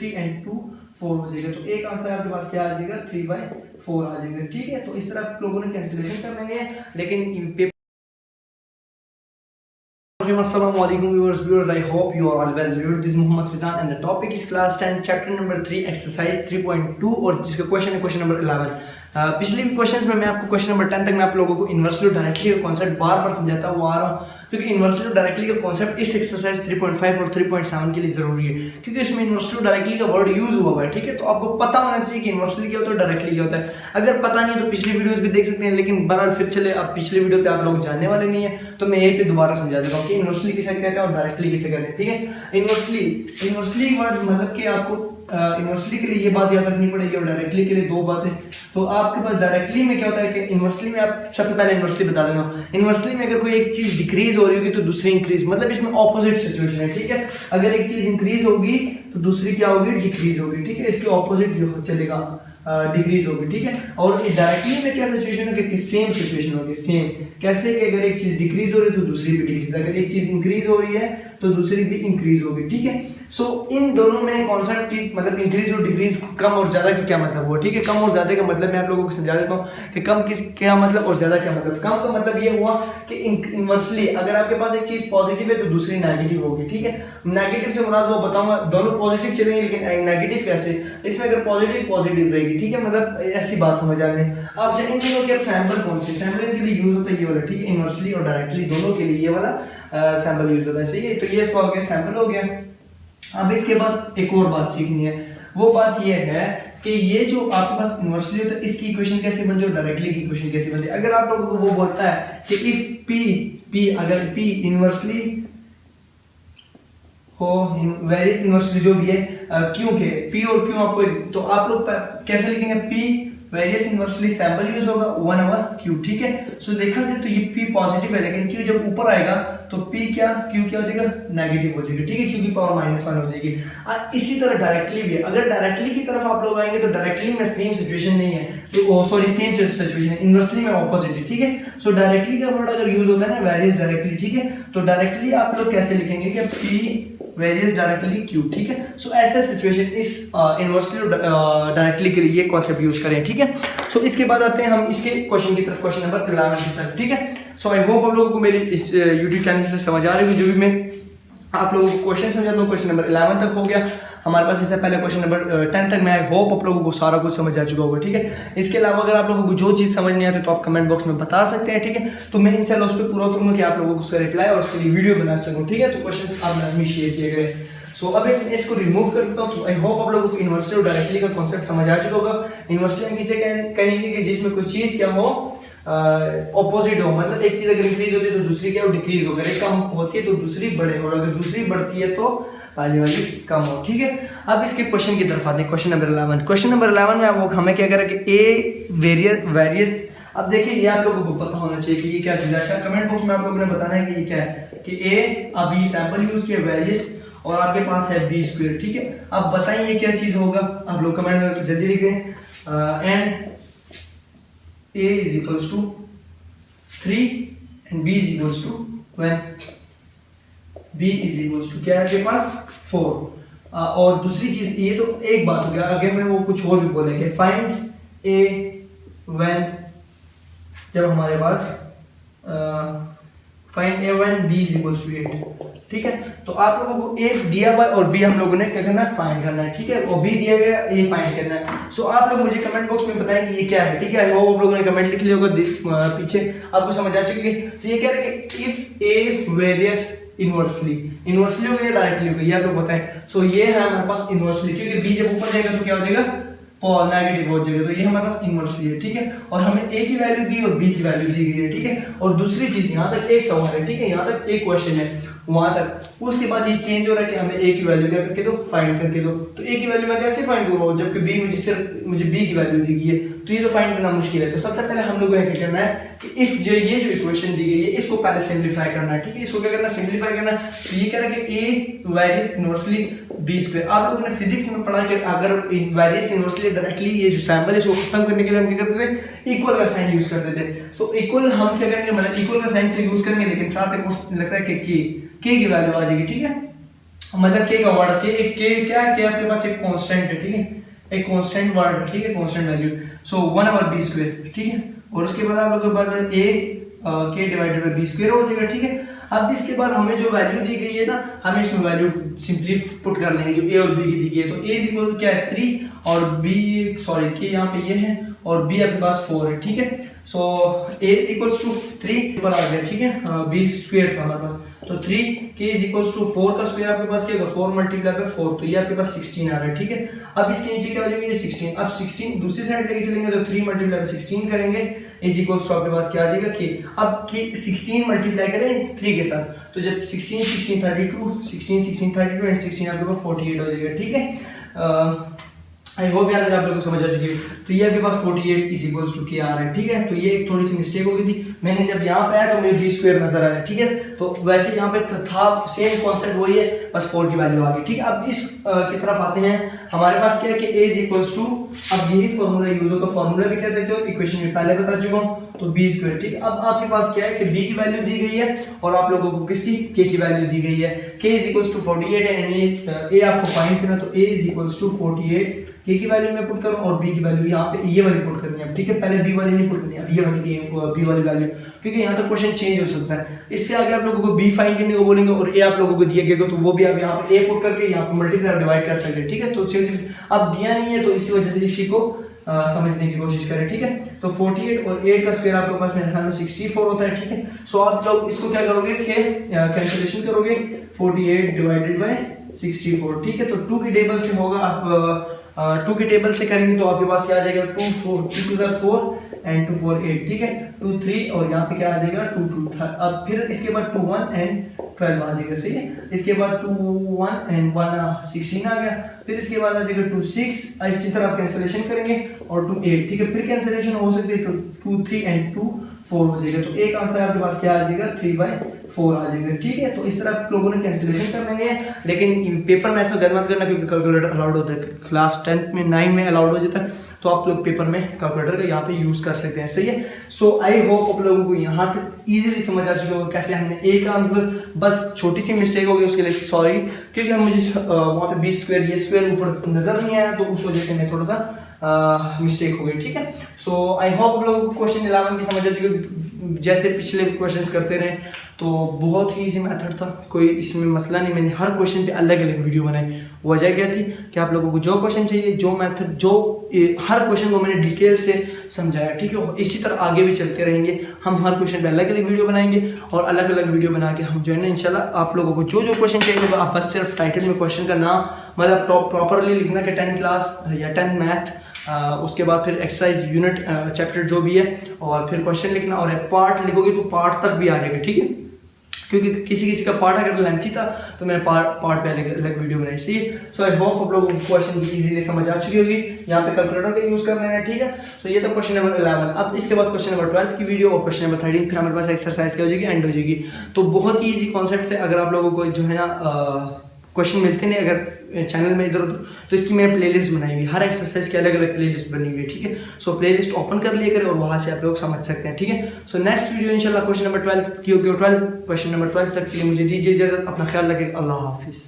3 and 2 4 हो जाएगा। तो एक आंसर आपके पास क्या आ जाएगा 3/4 आ जाएगा। ठीक है, तो इस तरह आप लोगों ने कैंसिलेशन कर लेंगे, लेकिन paper Assalamualaikum viewers, I hope you are all well. This is Muhammad Fizan and the topic is class 10 chapter number 3 exercise 3.2 और जिसका क्वेश्चन है क्वेश्चन नंबर 11। पिछले क्वेश्चंस में मैं आपको क्वेश्चन नंबर 10 तक मैं आप लोगों को इन्वर्सली डायरेक्टली का कॉन्सेप्ट बार बार समझाता हुआ आ रहा हूँ, क्योंकि इन्वर्सली डायरेक्टली का कॉन्सेप्ट इस एक्सरसाइज 3.5 और 3.7 के लिए जरूरी है, क्योंकि इसमें इन्वर्सली डायरेक्टली का वर्ड यूज हुआ है। ठीक है, तो आपको पता होना चाहिए कि इन्वर्सली क्या होता है, डायरेक्टली क्या होता है। अगर पता नहीं तो पिछली वीडियोस भी देख सकते हैं, लेकिन बहरहाल फिर चले अब पिछले वीडियो पे आप लोग जानने वाले नहीं है, तो मैं यही पे दोबारा समझा देता हूँ कि इन्वर्सली किसे कहते हैं और डायरेक्टली किसे कहते हैं। ठीक है, इन्वर्सली वर्ड मतलब कि आपको इन्वर्सली के लिए ये बात याद रखनी पड़ेगी और डायरेक्टली के लिए दो बातें। तो आपके पास डायरेक्टली में क्या होता है कि इन्वर्सली में आप सबसे पहले इन्वर्सली बता देना। इन्वर्सली में अगर कोई एक चीज डिक्रीज हो रही होगी तो दूसरी इंक्रीज, मतलब इसमें ऑपोजिट सिचुएशन है। ठीक है, अगर एक चीज इंक्रीज होगी तो दूसरी क्या होगी, डिक्रीज होगी। ठीक है, इसके ऑपोजिट चलेगा, डिक्रीज होगी। ठीक है, और डायरेक्टली में क्या सिचुएशन होगी कि सेम सिचुएशन होगी। सेम कैसे कि अगर एक चीज डिक्रीज हो रही है तो दूसरी भी डिक्रीज, अगर एक चीज इंक्रीज हो रही है तो दूसरी भी इंक्रीज होगी। ठीक है, सो इन दोनों में कॉन्सेप्ट की मतलब इंक्रीज और डिक्रीज, कम और ज्यादा का क्या मतलब हुआ। ठीक है, कम और ज्यादा का मतलब मैं आप लोगों को समझा देता हूँ कि कम किस क्या मतलब और ज्यादा क्या मतलब। कम का मतलब ये हुआ कि इनवर्सली अगर आपके पास एक चीज पॉजिटिव है तो दूसरी नेगेटिव होगी। ठीक है, नेगेटिव से मुराद वो बताऊंगा, दोनों पॉजिटिव चलेंगे लेकिन नेगेटिव कैसे, इसमें अगर पॉजिटिव रहेगी। ठीक है, मतलब ऐसी बात समझ आ गई। अब इन दोनों के सैंपल कौन से सैंपल के लिए यूज होता है, ये वाला। ठीक है, इनवर्सली और डायरेक्टली दोनों के लिए ये वाला सैंपल यूज होता है। सही है, तो ये इसका हो गया सैंपल हो गया। अब इसके बाद एक और बात सीखनी है, वो बात ये है कि ये जो आपके पास इन्वर्सली होता है इसकी इक्वेशन कैसे बनती है और डायरेक्टली की इक्वेशन कैसे बनती है। अगर आप लोगों को वो बोलता है कि इफ पी अगर पी इन्वर्सली हो, वेरियस इन्वर्सली जो भी है क्यों के पी और क्यों आपको, तो आप लोग कैसे लिखेंगे, P various inversely sample use होगा 1/q। ठीक है, सो देखा जाए तो ये p पॉजिटिव है, लेकिन q जब ऊपर आएगा तो p क्या q क्या हो जाएगा, नेगेटिव हो जाएगा। ठीक है, q की पावर -1 हो जाएगी। इसी तरह डायरेक्टली भी है, अगर डायरेक्टली की तरफ आप लोग आएंगे तो डायरेक्टली में सेम सिचुएशन नहीं है, तो सॉरी सेम सिचुएशन है, इन्वर्सली में ऑपोजिट है। ठीक है, सो डायरेक्टली का वर्ड अगर यूज होता है ना वेरियस डायरेक्टली, ठीक है, तो डायरेक्टली आप लोग कैसे लिखेंगे कि p वेरियस डायरेक्टली q। ठीक है, सो ऐसे सिचुएशन इस इन्वर्सली और डायरेक्टली के लिए ये कॉन्सेप्ट यूज करें। ठीक है, सो इसके बाद आते हैं हम इसके क्वेश्चन की तरफ, क्वेश्चन नंबर 11 की तरफ। ठीक है, सो आई होप आप लोगों को मेरी इस YouTube चैनल से समझ आ रही है, जो भी मैं आप लोगों को क्वेश्चन समझाता हूँ। क्वेश्चन नंबर 11 तक हो गया हमारे पास, इससे पहले क्वेश्चन नंबर 10 तक मैं आई होप आप लोगों को सारा कुछ समझ आ चुका होगा। ठीक है, इसके अलावा अगर आप लोगों को जो चीज़ समझ नहीं आती तो आप कमेंट बॉक्स में बता सकते हैं। ठीक है, तो मैं इंशाल्लाह उस पर पूरा करूँगा कि आप लोगों को उसका रिप्लाई और उसके लिए वीडियो बना सकूँ। ठीक है, तो क्वेश्चन आप लाजमी शेयर किए गए। सो अब मैं इसको रिमूव कर देता हूँ, तो आई होप आप लोगों को इन्वर्सली और डायरेक्टली का कॉन्सेप्ट समझ आ चुका होगा। इन्वर्सली हम किसे कहेंगे कि जिसमें कोई चीज़ क्या हो, ऑपोजिट हो, मतलब एक चीज अगर इंक्रीज होती है तो दूसरी क्या हो, डिक्रीज हो। अगर एक कम होती है तो दूसरी बढ़े, और अगर दूसरी बढ़ती है तो पहले वाली कम हो। ठीक है, अब इसके क्वेश्चन की तरफ आते हैं, क्वेश्चन नंबर 11। क्वेश्चन नंबर 11 में वो हमें क्या करें कि ए वेरियस, अब देखिए ये आप लोगों को पता होना चाहिए कि ये क्या चीज है। कमेंट बॉक्स में आप लोगों ने बताना है कि ये क्या है, कि ए अभी सैंपल यूज किया वेरियस और आपके पास है बी स्क्वायर। ठीक है, अब बताइए ये क्या चीज होगा, आप लोग कमेंट में जल्दी लिखें। And a is equals to 3 and b is equals to when b is equals to क्या है आपके पास 4। और दूसरी चीज ये तो एक बात हो गया, आगे में वो कुछ और भी बोलेंगे, फाइंड a when जब हमारे पास find a when b is equals to 8। ठीक है, तो आप लोगों को ए दिया हुआ और बी हम लोगों ने क्या करना है, फाइंड करना है। ठीक है, और बी दिया गया, ए फाइंड करना है। सो आप लोग मुझे कमेंट बॉक्स में बताएं कि ये क्या है। ठीक है, वो आप लोगों ने कमेंट लिख लिया होगा, पीछे आपको समझ आ चुकी है। तो ये कह रहे हैं कि इफ ए वेरियस इन्वर्सली हो गया डायरेक्टली हो गया, ये आप लोग बताएं। सो ये है हमारे पास इन्वर्सली, क्योंकि बी जब ऊपर जाएगा तो क्या हो जाएगा, नेगेटिव हो जाएगा, तो ये हमारे पास इन्वर्सली है। ठीक है, और हमें ए की वैल्यू दी और बी की वैल्यू दी गई है। ठीक है, और दूसरी चीज यहाँ तक एक सवाल है। ठीक है, यहाँ तक एक क्वेश्चन है वहां तक, उसके बाद ये चेंज हो रहा है कि हमें ए की वैल्यू क्या करके दो, फाइंड करके दो। तो ए की वैल्यू मैं कैसे फाइंड करूँ जबकि बी मुझे बी की वैल्यू दी गई है, तो ये तो फाइंड करना मुश्किल है। तो सबसे पहले हम लोगों को क्या करना है कि ये जो इक्वेशन दी गई है इसको पहले सिंप्लीफाई करना है। ठीक है, इसको क्या करना है, सिंप्लीफाई करना है। तो ये कह रहा है कि ए वेरियस इन्वर्सली बी स्क्वायर। आप लोगों ने फिजिक्स में पढ़ा कि अगर वेरियस इन्वर्सली डायरेक्टली ये जो सैंपल है इसको खत्म करने के लिए हम क्या करते थे, इक्वल का साइन यूज करते थे। तो इक्वल हम क्या करेंगे, मतलब इक्वल का साइन तो यूज करेंगे, लेकिन साथ में लगता है कि के की वैल्यू आ जाएगी। ठीक है, मतलब के का वर्ड के एक के क्या है, के आपके पास एक कांस्टेंट है, ठीक है, एक कांस्टेंट वर्ड है, ठीक है, कांस्टेंट वैल्यू। सो 1/b², ठीक है। और उसके बाद आप लोगों के पास a के डिवाइडेड बाय b² हो जाएगा, ठीक है। अब इसके बाद हमें जो वैल्यू दी गई है ना, हमें इसमें वैल्यू सिंपली पुट कर लेंगे जो a और b की दी गई है। तो a इज इक्वल क्या है 3 और b सॉरी के यहाँ पे ये है और b आपके पास 4 है, ठीक है। सो a इज इक्वल्स टू 3 पर आ गया, ठीक है, b² था हमारे पास। तो 3 k इज इक्वल्स टू 4 का स्क्वायर आपके पास क्या होगा 4 मल्टीप्लाई बाय 4, तो ये आपके पास 16 आ रहा है, ठीक है। अब इसके नीचे क्या हो जाएगा ये 16। अब 16 दूसरी साइड लेके चलेंगे तो 3 मल्टीप्लाई बाय 16 करेंगे इज इक्वल्स टू आपके पास क्या आ जाएगा k। अब k 16 मल्टीप्लाई करें 3 के साथ, तो जब 16 16 32 16 16 32 एंड 16 आपके पास 48 हो जाएगा, ठीक है। आई होप याद है आप लोगों को समझ आ चुकी है। तो ये आपके पास 48 इज इक्वल्स टू के आ रहा है, ठीक है। तो ये एक थोड़ी सी मिस्टेक हो गई थी, मैंने जब यहाँ पे आया तो मुझे b² नजर आया, ठीक है। तो वैसे यहाँ पे था सेम कॉन्सेप्ट वही है, बस 4 की वैल्यू आ गई, ठीक है। अब इस की तरफ आते हैं, हमारे पास क्या है कि a इज इक्वल्स टू, अब यही फॉर्मूला यूज होगा, फॉर्मूला भी कह सकते हो, इक्वेशन में पहले बता चुका हूँ, तो b², ठीक है। अब आपके पास क्या है कि b की वैल्यू दी गई है और आप लोगों को किसकी k की वैल्यू दी गई है। k is equals to 48 and a आपको फाइंड करना, तो a is equals to 48 k की वैल्यू में पुट करूं और b की वैल्यू यहाँ पे ये वाली पुट करनी है, ठीक है। पहले b वाली नहीं पुट करनी है, ये वाली b वाली वैल्यू, क्योंकि यहाँ तो क्वेश्चन चेंज हो सकता है। इससे आगे आप लोगों को b फाइंड करने को बोलेंगे और a आप लोगों को दिया गया तो वो भी आप यहाँ पे a पुट करके यहाँ पे मल्टीप्लाई डिवाइड कर सकते हैं, ठीक है। तो अब दिया नहीं है तो इसी वजह से इसी को समझने की कोशिश करें, ठीक है। तो 48 और 8 का स्क्वायर आपके पास मेरे ख्याल में 64 होता है, ठीक है। सो आप लोग इसको क्या करोगे कि कैंसिलेशन करोगे 48 डिवाइडेड बाय 64, ठीक है। तो 2 की टेबल से होगा, आप 2 की टेबल से करेंगे तो आपके पास क्या आ जाएगा 2 4 2 2 4 एंड 2 4 8, ठीक है। 2 3 और यहाँ पे क्या आ जाएगा 2 2। अब फिर इसके बाद 2 1 एंड 12 आ जाएगा, सही है। इसके बाद 2 1 एंड 1 16 आ गया। फिर इसके बाद आ जाएगा 2 6, इसी तरह आप कैंसिलेशन करेंगे और 2 8, ठीक है। फिर कैंसिलेशन हो सकती है 2 3 एंड 2 4 हो जाएगा। तो एक आंसर आपके पास क्या आ जाएगा 3/4 आ जाएगा, ठीक है। तो इस तरह आप लोगों ने कैंसिलेशन कर लेंगे, लेकिन पेपर में ऐसा गलत मत करना क्योंकि कैलकुलेटर अलाउड होता है, क्लास 10 में 9 में अलाउड हो जाता है, तो आप लोग पेपर में कैलकुलेटर का यहाँ पे यूज कर सकते हैं, सही है। सो आई होप आप लोगों को यहाँ तक इजीली समझ आ चुका होगा कैसे हमने एक आंसर, बस छोटी सी मिस्टेक हो गई उसके लिए सॉरी, क्योंकि हम मुझे वहाँ पे b² ये स्क्वायर ऊपर नजर नहीं आया तो उस वजह से मैं थोड़ा सा मिस्टेक हो गई, ठीक है। सो आई होप आप लोगों को क्वेश्चन 11 की समझ आ चुकी है। जैसे पिछले क्वेश्चंस करते रहे तो बहुत ही इजी मेथड था, कोई इसमें मसला नहीं। मैंने हर क्वेश्चन पे अलग अलग वीडियो बनाई, वजह क्या थी कि आप लोगों को जो क्वेश्चन चाहिए, जो मेथड, जो हर क्वेश्चन को मैंने डिटेल से समझाया, ठीक है। इसी तरह आगे भी चलते रहेंगे, हम हर क्वेश्चन पे अलग अलग वीडियो बनाएंगे और अलग अलग वीडियो बना के हम जो है ना इंशाल्लाह आप लोगों को जो जो क्वेश्चन चाहिए होगा, आप बस सिर्फ टाइटल में क्वेश्चन का नाम मतलब प्रॉपरली लिखना कि 10 क्लास या 10 मैथ, उसके बाद फिर एक्सरसाइज यूनिट चैप्टर जो भी है, और फिर क्वेश्चन लिखना, और एक पार्ट लिखोगे तो पार्ट तक भी आ जाएगा, ठीक है। क्योंकि किसी किसी का पार्ट अगर लेंथी था तो मैंने पार्ट पे अलग वीडियो बनाई, सही है। सो आई होप आप लोगों को क्वेश्चन इजीली समझ आ चुकी होगी। यहाँ पे कैलकुलेटर का यूज कर लेना है, ठीक है। सो ये तो क्वेश्चन नंबर 11। अब इसके बाद क्वेश्चन नंबर 12 की वीडियो और क्वेश्चन नंबर 13 फिर हमारे पास एक्सरसाइज क्या हो जाएगी, एंड हो जाएगी। तो बहुत ही ईजी कॉन्सेप्ट है, अगर आप लोगों को जो है ना क्वेश्चन मिलते नहीं अगर चैनल में इधर उधर, तो इसकी मैंने प्लेलिस्ट बनाई हुई, हर एक्सरसाइज की अलग अलग प्लेलिस्ट बनी हुई है, ठीक है। सो प्लेलिस्ट ओपन कर लिया करें और वहां से आप लोग समझ सकते हैं, ठीक है। सो नेक्स्ट वीडियो इंशाल्लाह क्वेश्चन नंबर 12 की होगी, 12 क्वेश्चन नंबर 12 तक के लिए मुझे दीजिए इजाजत, अपना ख्याल रखें, अल्लाह हाफिज़।